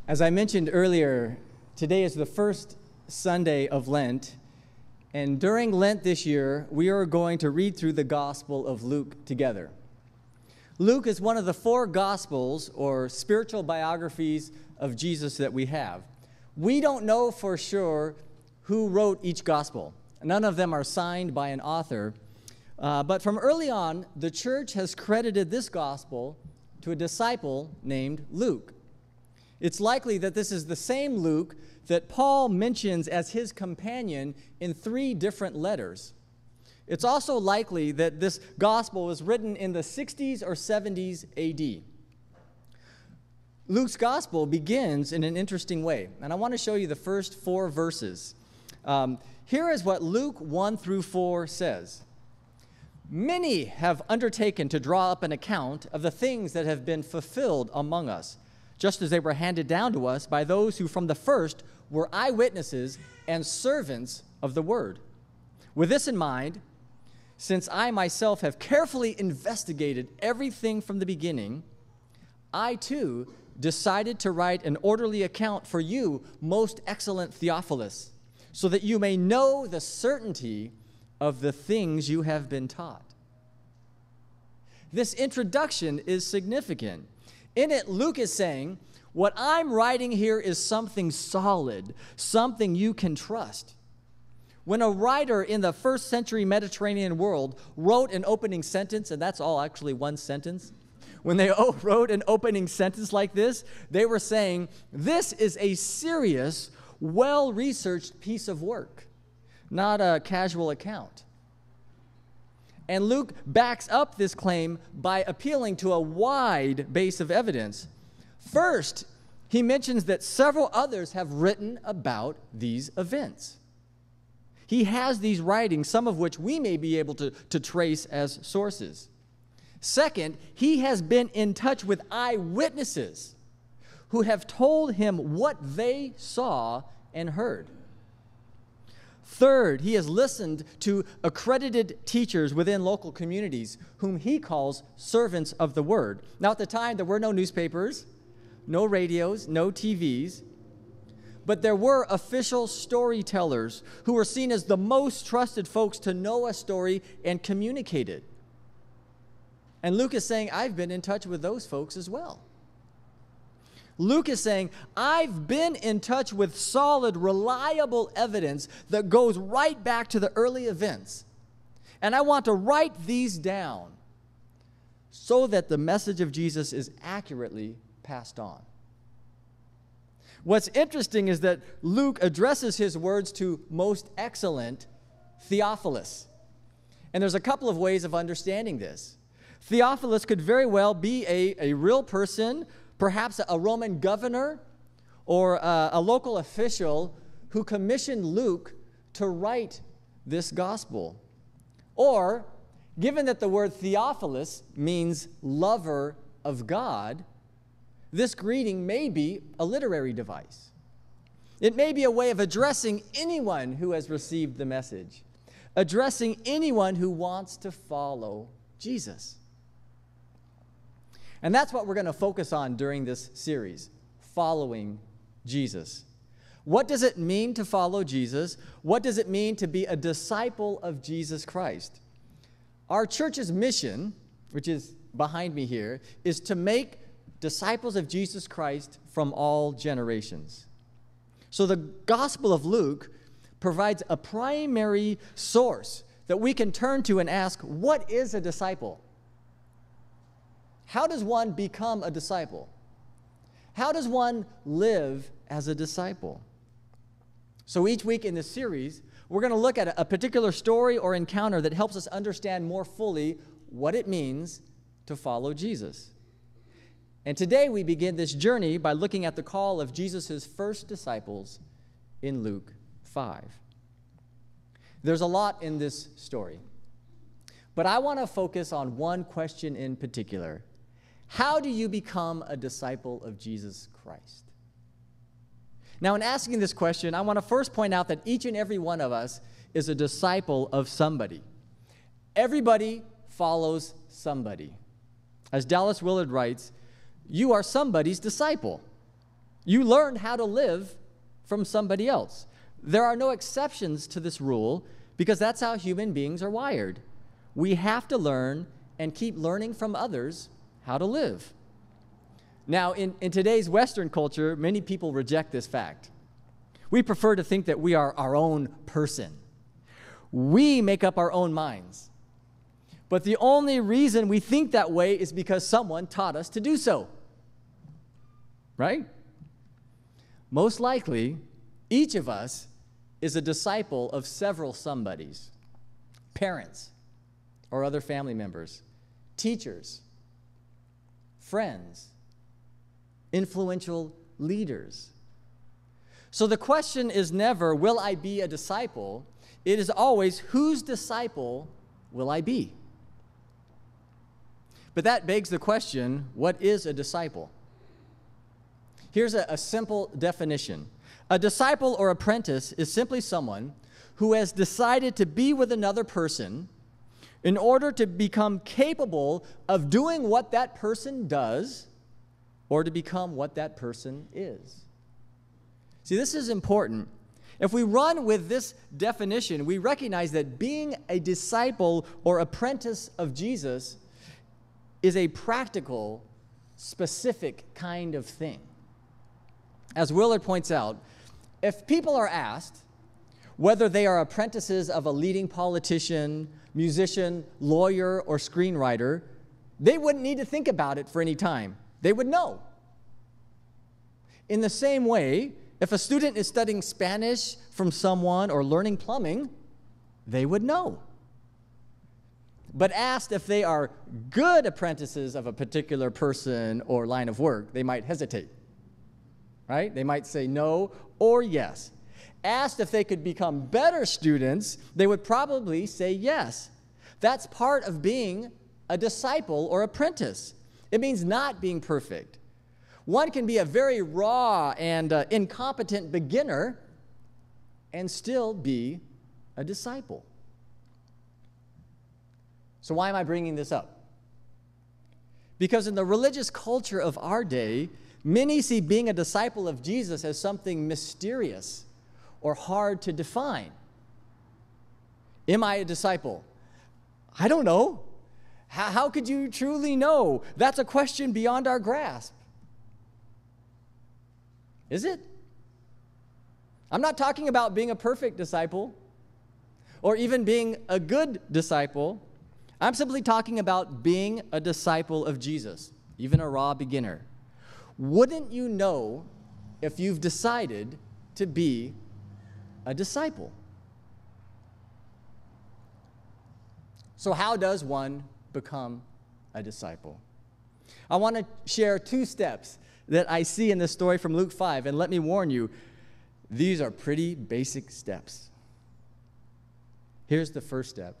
As I mentioned earlier, today is the first Sunday of Lent, and during Lent this year, we are going to read through the Gospel of Luke together. Luke is one of the four Gospels, or spiritual biographies of Jesus that we have. We don't know for sure who wrote each Gospel. None of them are signed by an author, but from early on, the church has credited this Gospel to a disciple named Luke. It's likely that this is the same Luke that Paul mentions as his companion in 3 different letters. It's also likely that this gospel was written in the 60s or 70s AD. Luke's gospel begins in an interesting way, and I want to show you the first 4 verses. Here is what Luke 1 through 4 says. Many have undertaken to draw up an account of the things that have been fulfilled among us, just as they were handed down to us by those who from the first were eyewitnesses and servants of the word. With this in mind, since I myself have carefully investigated everything from the beginning, I too decided to write an orderly account for you, most excellent Theophilus, so that you may know the certainty of the things you have been taught. This introduction is significant. In it, Luke is saying, what I'm writing here is something solid, something you can trust. When a writer in the first century Mediterranean world wrote an opening sentence, and that's all actually one sentence, when they wrote an opening sentence like this, they were saying, this is a serious, well-researched piece of work, not a casual account. And Luke backs up this claim by appealing to a wide base of evidence. First, he mentions that several others have written about these events. He has these writings, some of which we may be able to trace as sources. Second, he has been in touch with eyewitnesses who have told him what they saw and heard. Third, he has listened to accredited teachers within local communities whom he calls servants of the word. Now, at the time, there were no newspapers, no radios, no TVs, but there were official storytellers who were seen as the most trusted folks to know a story and communicate it. And Luke is saying, I've been in touch with those folks as well. Luke is saying, I've been in touch with solid, reliable evidence that goes right back to the early events. And I want to write these down so that the message of Jesus is accurately passed on. What's interesting is that Luke addresses his words to most excellent Theophilus. And there's a couple of ways of understanding this. Theophilus could very well be a real person, perhaps a Roman governor or a local official who commissioned Luke to write this gospel. Or, given that the word Theophilus means lover of God, this greeting may be a literary device. It may be a way of addressing anyone who has received the message, addressing anyone who wants to follow Jesus. And that's what we're going to focus on during this series, following Jesus. What does it mean to follow Jesus? What does it mean to be a disciple of Jesus Christ? Our church's mission, which is behind me here, is to make disciples of Jesus Christ from all generations. So the Gospel of Luke provides a primary source that we can turn to and ask, what is a disciple? How does one become a disciple? How does one live as a disciple? So each week in this series, we're going to look at a particular story or encounter that helps us understand more fully what it means to follow Jesus. And today we begin this journey by looking at the call of Jesus' first disciples in Luke 5. There's a lot in this story, but I want to focus on one question in particular. How do you become a disciple of Jesus Christ? Now, in asking this question, I want to first point out that each and every one of us is a disciple of somebody. Everybody follows somebody. As Dallas Willard writes, you are somebody's disciple. You learn how to live from somebody else. There are no exceptions to this rule because that's how human beings are wired. We have to learn and keep learning from others how to live. Now, in today's Western culture, many people reject this fact. We prefer to think that we are our own person. We make up our own minds. But the only reason we think that way is because someone taught us to do so. Right? Most likely, each of us is a disciple of several somebodies. Parents or other family members, teachers, friends, influential leaders. So the question is never, will I be a disciple? It is always, whose disciple will I be? But that begs the question, what is a disciple? Here's a simple definition. A disciple or apprentice is simply someone who has decided to be with another person in order to become capable of doing what that person does or to become what that person is. See, this is important. If we run with this definition, we recognize that being a disciple or apprentice of Jesus is a practical, specific kind of thing. As Willard points out, if people are asked whether they are apprentices of a leading politician, musician, lawyer, or screenwriter, they wouldn't need to think about it for any time. They would know. In the same way, if a student is studying Spanish from someone or learning plumbing, they would know. But asked if they are good apprentices of a particular person or line of work, they might hesitate. Right? They might say no or yes. Asked if they could become better students, they would probably say yes. That's part of being a disciple or apprentice. It means not being perfect. One can be a very raw and incompetent beginner and still be a disciple. So why am I bringing this up? Because in the religious culture of our day, many see being a disciple of Jesus as something mysterious or hard to define. Am I a disciple? I don't know. How could you truly know? That's a question beyond our grasp. Is it? I'm not talking about being a perfect disciple or even being a good disciple. I'm simply talking about being a disciple of Jesus, even a raw beginner. Wouldn't you know if you've decided to be a disciple? So how does one become a disciple? I want to share 2 steps that I see in this story from Luke 5, and let me warn you, these are pretty basic steps. Here's the first step.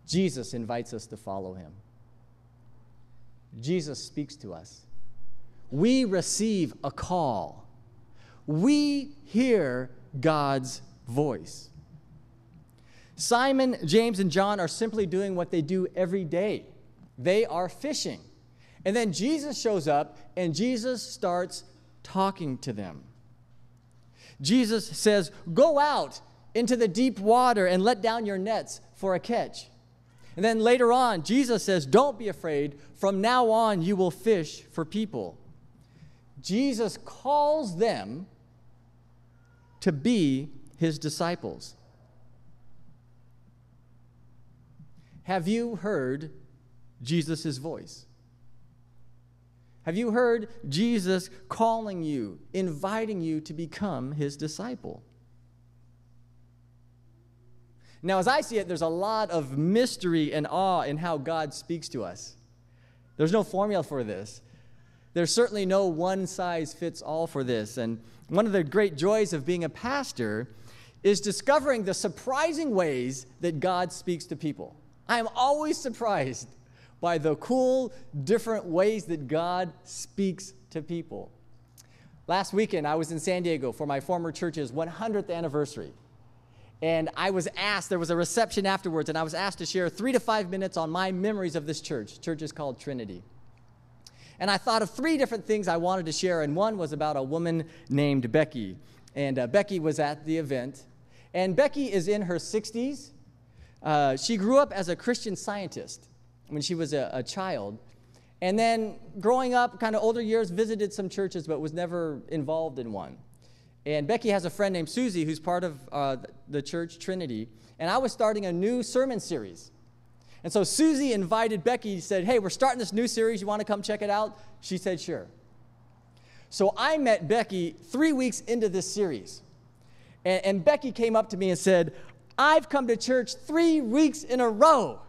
Jesus invites us to follow him. Jesus speaks to us. We receive a call. We hear God's voice. Simon, James, and John are simply doing what they do every day. They are fishing. And then Jesus shows up, and Jesus starts talking to them. Jesus says, "Go out into the deep water and let down your nets for a catch." And then later on, Jesus says, "Don't be afraid. From now on, you will fish for people." Jesus calls them to be his disciples. Have you heard Jesus' voice? Have you heard Jesus calling you, inviting you to become his disciple? Now, as I see it, there's a lot of mystery and awe in how God speaks to us. There's no formula for this. There's certainly no one-size-fits-all for this. And one of the great joys of being a pastor is discovering the surprising ways that God speaks to people. I am always surprised by the cool, different ways that God speaks to people. Last weekend, I was in San Diego for my former church's 100th anniversary. And I was asked, there was a reception afterwards, and I was asked to share 3 to 5 minutes on my memories of this church. The church is called Trinity. And I thought of 3 different things I wanted to share, and one was about a woman named Becky. And Becky was at the event. And Becky is in her 60s. She grew up as a Christian Scientist when she was a child. And then growing up, kind of older years, visited some churches, but was never involved in one. And Becky has a friend named Susie who's part of the church Trinity. And I was starting a new sermon series. And so Susie invited Becky, said, hey, we're starting this new series. You want to come check it out? She said, sure. So I met Becky 3 weeks into this series. And Becky came up to me and said, I've come to church 3 weeks in a row.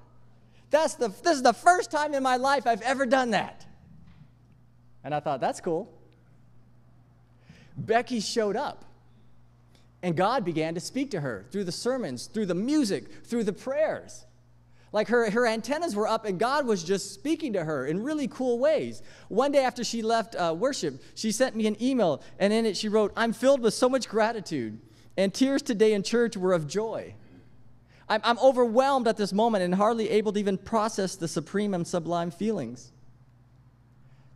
This is the first time in my life I've ever done that. And I thought, that's cool. Becky showed up. And God began to speak to her through the sermons, through the music, through the prayers. Like her antennas were up, and God was just speaking to her in really cool ways. One day after she left worship, she sent me an email, and in it she wrote, I'm filled with so much gratitude, and tears today in church were of joy. I'm overwhelmed at this moment and hardly able to even process the supreme and sublime feelings.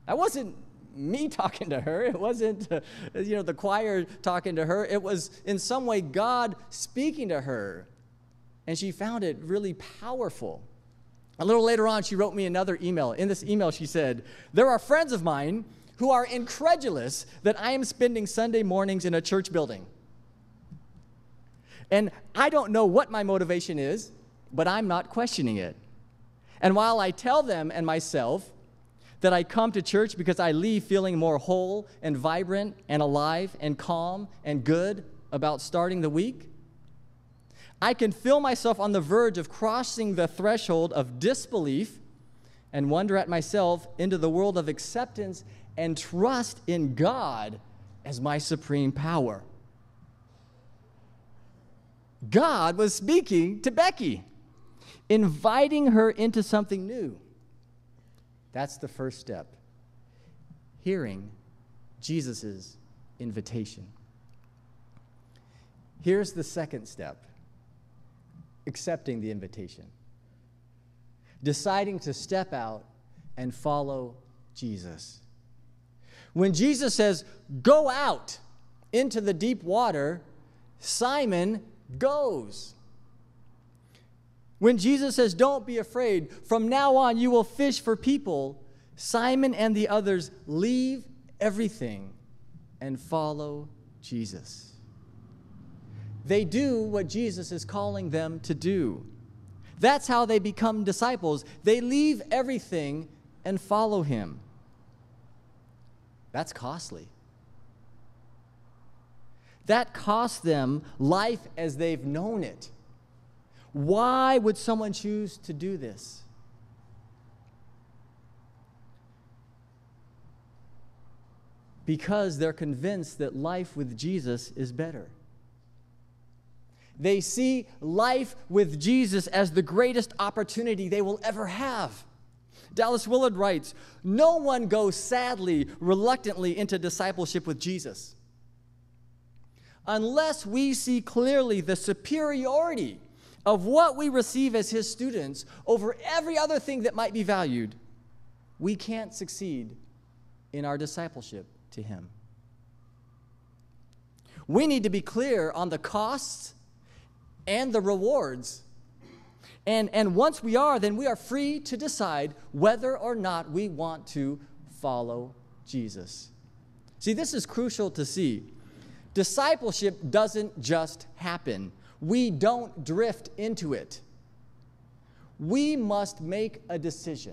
That wasn't me talking to her. It wasn't, the choir talking to her. It was in some way God speaking to her. And she found it really powerful. A little later on, she wrote me another email. In this email, she said, there are friends of mine who are incredulous that I am spending Sunday mornings in a church building. And I don't know what my motivation is, but I'm not questioning it. And while I tell them and myself that I come to church because I leave feeling more whole and vibrant and alive and calm and good about starting the week, I can feel myself on the verge of crossing the threshold of disbelief and wonder at myself into the world of acceptance and trust in God as my supreme power. God was speaking to Becky, inviting her into something new. That's the first step, hearing Jesus' invitation. Here's the second step, accepting the invitation, deciding to step out and follow Jesus. When Jesus says, go out into the deep water, Simon goes. When Jesus says, don't be afraid, from now on you will fish for people, Simon and the others leave everything and follow Jesus. They do what Jesus is calling them to do. That's how they become disciples. They leave everything and follow him. That's costly. That cost them life as they've known it. Why would someone choose to do this? Because they're convinced that life with Jesus is better. They see life with Jesus as the greatest opportunity they will ever have. Dallas Willard writes, no one goes sadly, reluctantly into discipleship with Jesus unless we see clearly the superiority of what we receive as his students over every other thing that might be valued. We can't succeed in our discipleship to him. We need to be clear on the costs and the rewards. And once we are, then we are free to decide whether or not we want to follow Jesus. See, this is crucial to see. Discipleship doesn't just happen. We don't drift into it. We must make a decision.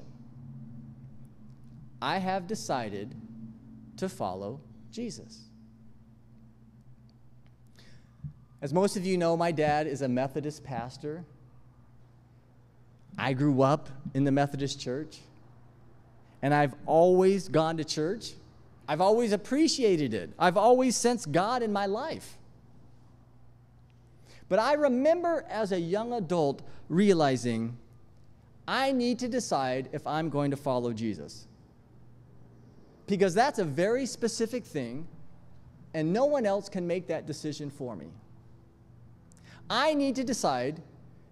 I have decided to follow Jesus. As most of you know, my dad is a Methodist pastor. I grew up in the Methodist church, and I've always gone to church. I've always appreciated it. I've always sensed God in my life. But I remember as a young adult realizing I need to decide if I'm going to follow Jesus. Because that's a very specific thing, and no one else can make that decision for me. I need to decide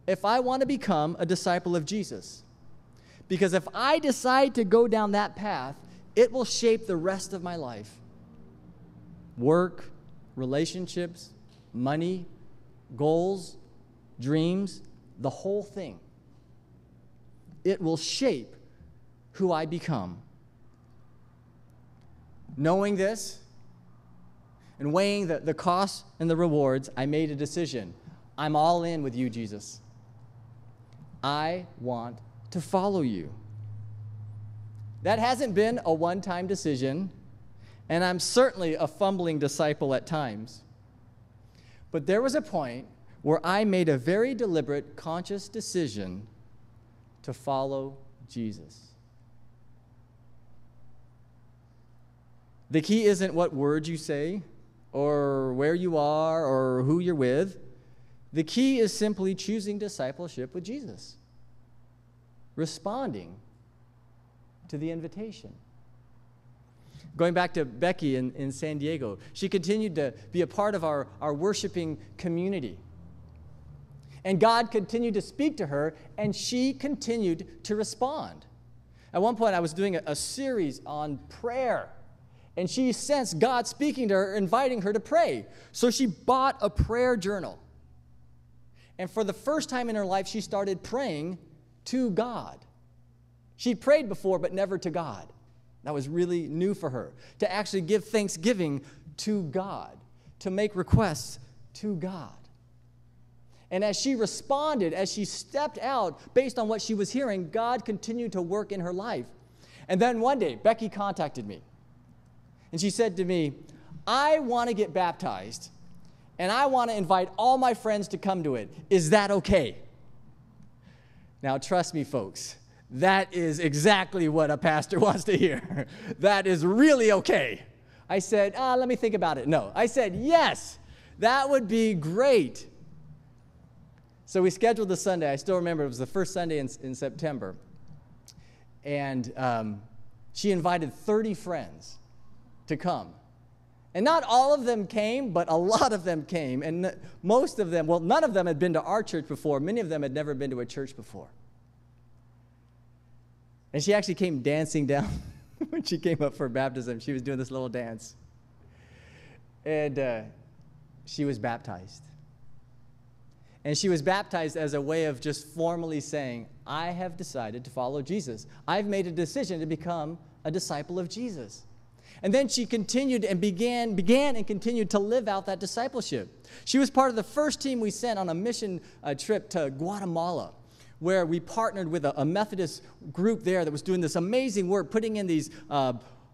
if I want to become a disciple of Jesus. Because if I decide to go down that path, it will shape the rest of my life. Work, relationships, money, goals, dreams, the whole thing. It will shape who I become. Knowing this and weighing the costs and the rewards, I made a decision. I'm all in with you, Jesus. I want to follow you. That hasn't been a one-time decision, and I'm certainly a fumbling disciple at times. But there was a point where I made a very deliberate, conscious decision to follow Jesus. The key isn't what words you say or where you are or who you're with. The key is simply choosing discipleship with Jesus, responding to the invitation. Going back to Becky in San Diego, she continued to be a part of our worshiping community. And God continued to speak to her, and she continued to respond. At one point, I was doing a series on prayer, and she sensed God speaking to her, inviting her to pray. So she bought a prayer journal. And for the first time in her life, she started praying to God. She'd prayed before, but never to God. That was really new for her, to actually give thanksgiving to God, to make requests to God. And as she responded, as she stepped out based on what she was hearing, God continued to work in her life. And then one day, Becky contacted me. And she said to me, I want to get baptized, and I want to invite all my friends to come to it. Is that okay? Now, trust me, folks, that is exactly what a pastor wants to hear. That is really okay. I said, let me think about it. No. I said, yes, that would be great. So we scheduled the Sunday. I still remember it was the first Sunday in September. And she invited 30 friends to come. And not all of them came, but a lot of them came. And most of them, well, none of them had been to our church before. Many of them had never been to a church before. And she actually came dancing down when she came up for baptism. She was doing this little dance. And she was baptized. And she was baptized as a way of just formally saying, I have decided to follow Jesus. I've made a decision to become a disciple of Jesus. And then she continued and began and continued to live out that discipleship. She was part of the first team we sent on a mission trip to Guatemala, where we partnered with a Methodist group there that was doing this amazing work, putting in these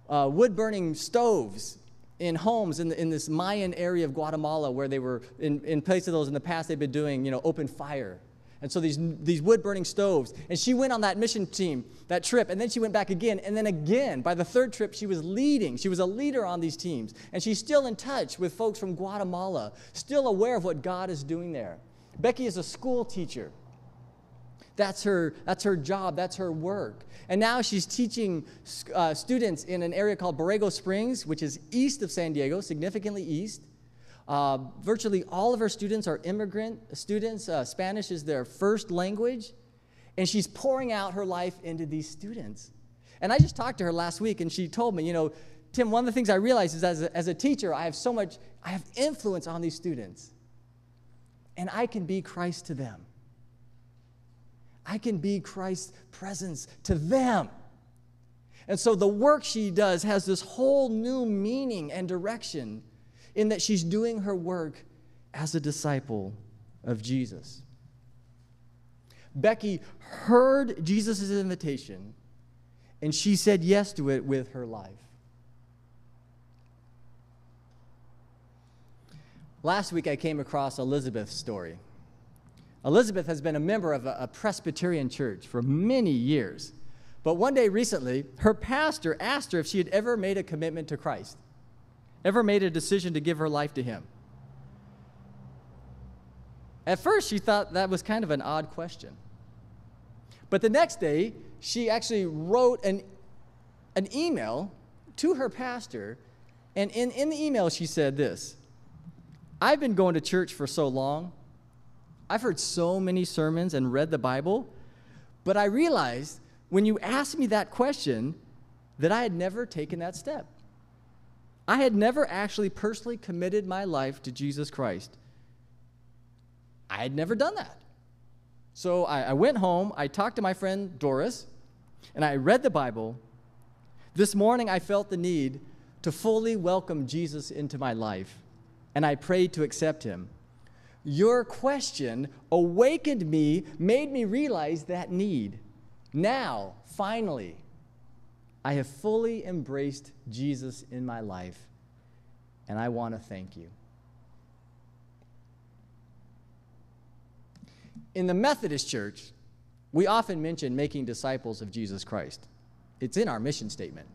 wood-burning stoves in homes in this Mayan area of Guatemala, where they were, in place of those in the past, they've been doing, open fire. And so these wood-burning stoves. And she went on that mission team, that trip, and then she went back again. And then again, by the third trip, she was leading. She was a leader on these teams. And she's still in touch with folks from Guatemala, still aware of what God is doing there. Becky is a school teacher. That's her job. That's her work. And now she's teaching students in an area called Borrego Springs, which is east of San Diego, significantly east. Virtually all of her students are immigrant students. Spanish is their first language. And she's pouring out her life into these students. And I just talked to her last week, and she told me, Tim, one of the things I realized is as a teacher, I have influence on these students. And I can be Christ to them. I can be Christ's presence to them. And so the work she does has this whole new meaning and direction in that she's doing her work as a disciple of Jesus. Becky heard Jesus' invitation, and she said yes to it with her life. Last week I came across Elizabeth's story. Elizabeth has been a member of a Presbyterian church for many years. But one day recently, her pastor asked her if she had ever made a commitment to Christ, ever made a decision to give her life to him. At first, she thought that was kind of an odd question. But the next day, she actually wrote an email to her pastor, and in the email she said this: I've been going to church for so long. I've heard so many sermons and read the Bible, but I realized when you asked me that question, that I had never taken that step. I had never actually personally committed my life to Jesus Christ. I had never done that. So I went home, I talked to my friend Doris, and I read the Bible. This morning I felt the need to fully welcome Jesus into my life, and I prayed to accept him. Your question awakened me, made me realize that need. Now, finally, I have fully embraced Jesus in my life, and I want to thank you. In the Methodist Church, we often mention making disciples of Jesus Christ. It's in our mission statement.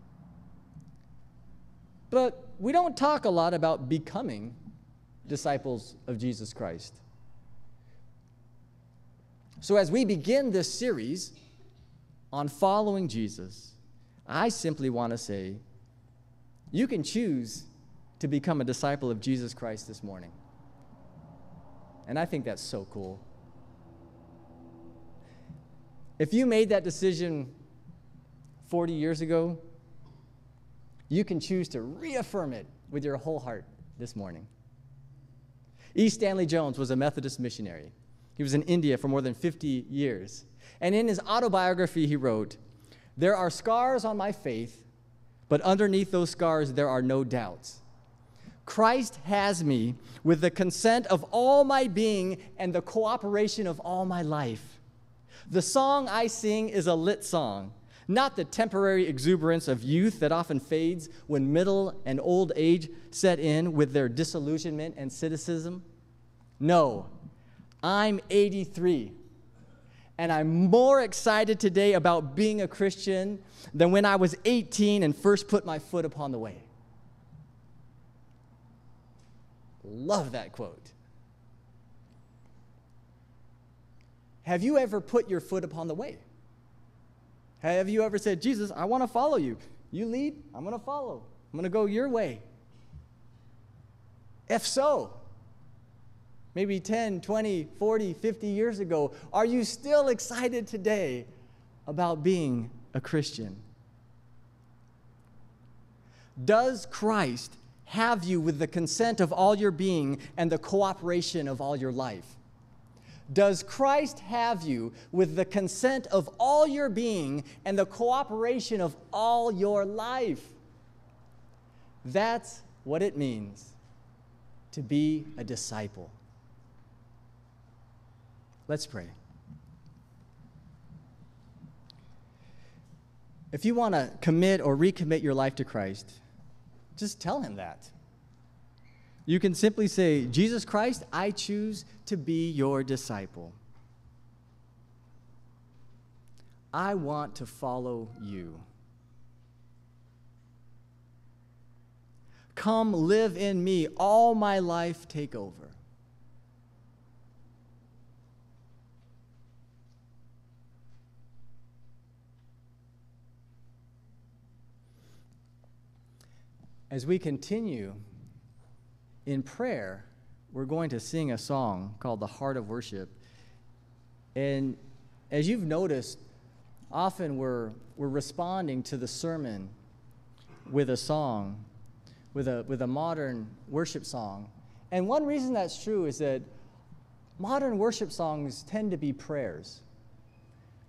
But we don't talk a lot about becoming disciples of Jesus Christ. So as we begin this series on following Jesus, I simply want to say, you can choose to become a disciple of Jesus Christ this morning. And I think that's so cool. If you made that decision 40 years ago, you can choose to reaffirm it with your whole heart this morning. E. Stanley Jones was a Methodist missionary. He was in India for more than 50 years. And in his autobiography, he wrote, "There are scars on my faith, but underneath those scars, there are no doubts. Christ has me with the consent of all my being and the cooperation of all my life. The song I sing is a lit song, not the temporary exuberance of youth that often fades when middle and old age set in with their disillusionment and cynicism. No, I'm 83, and I'm more excited today about being a Christian than when I was 18 and first put my foot upon the way." Love that quote. Have you ever put your foot upon the way? Have you ever said, "Jesus, I want to follow you. You lead, I'm going to follow. I'm going to go your way"? If so, maybe 10, 20, 40, 50 years ago, are you still excited today about being a Christian? Does Christ have you with the consent of all your being and the cooperation of all your life? Does Christ have you with the consent of all your being and the cooperation of all your life? That's what it means to be a disciple. Let's pray. If you want to commit or recommit your life to Christ, just tell him that. You can simply say, "Jesus Christ, I choose to be your disciple. I want to follow you. Come live in me, all my life take over." As we continue in prayer, we're going to sing a song called "The Heart of Worship." And as you've noticed, often we're responding to the sermon with a song, with a modern worship song. And one reason that's true is that modern worship songs tend to be prayers.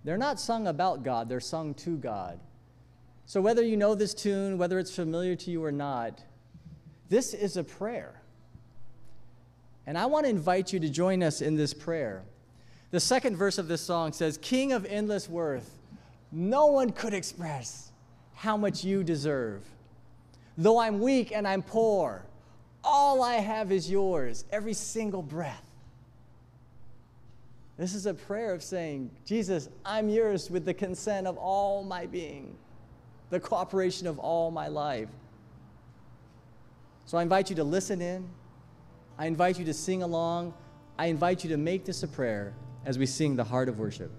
They're not sung about God, they're sung to God. So whether you know this tune, whether it's familiar to you or not, this is a prayer. And I want to invite you to join us in this prayer. The second verse of this song says, "King of endless worth, no one could express how much you deserve. Though I'm weak and I'm poor, all I have is yours, every single breath." This is a prayer of saying, "Jesus, I'm yours with the consent of all my being, the cooperation of all my life." So I invite you to listen in. I invite you to sing along. I invite you to make this a prayer as we sing "The Heart of Worship."